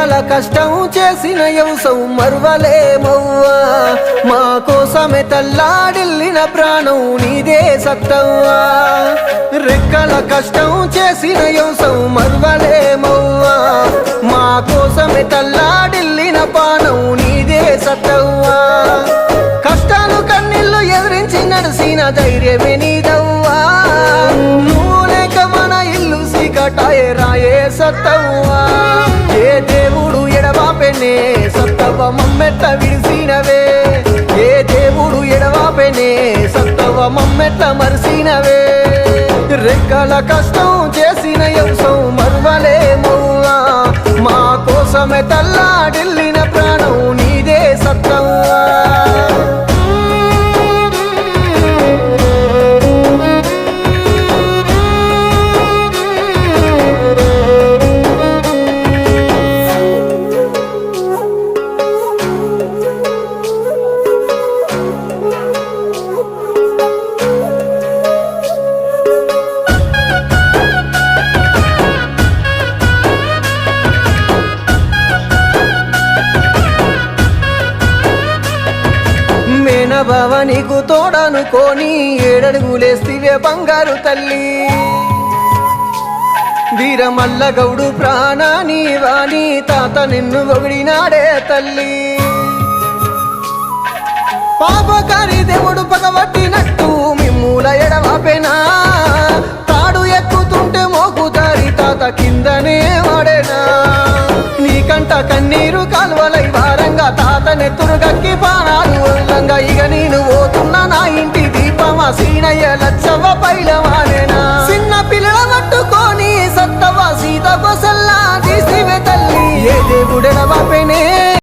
రెక్కల కష్టం చేసిన యవసం మరువలేమవ్వా మా కోసమే తల్లాడిల్లిన ప్రాణం నీదే సత్తవ్వా రెక్కల కష్టం చేసిన యవసం మరువలేమవ్వా మా కోసమే తల్లాడిల్లిన ప్రాణం నీదే సత్తవ్వా కష్టాలు కన్నీళ్లు ఎదిరించి నడిసిన ధైర్యమే నీదవ్వా నువ్వు లేక మన ఇల్లు సీకటాయే రాయే సత్తవ్వా ఏ దేవుడు ఎడవాపెనే సత్తవ్వ మమ్మెట్ట విడిసినవే ఏ దేవుడు ఎడవాపెనే సత్తవ్వ మమ్మెట్ట మరిసినవే రెక్కల కష్టం చేసిన యవసం మరువలేమవ్వా మా కోసమే తల్లాడిల్లిన ప్రాణం నీదే సత్తవ్వా బావ నీకు తోడనుకోని ఏడడుగులేస్తివే బంగారు తల్లి వీరమల్ల గౌడు ప్రాణాని వాణి తాత నిన్ను ఒగిడినాడే తల్లి పాపకారి దేవుడు పగబట్టినట్టు మిమ్ముల ఎడవాపెనా తాడు ఎక్కుతుంటే మోకుదారి తాత కిందనే వాడేనా నీకంట కన్నీరు కాలువలై వారంగా తాత నెత్తురు గక్కి పానాలు ఒళ్ళంగా ఇక నేను పోతున్నా నా ఇంటి దీపమా సీనయ్య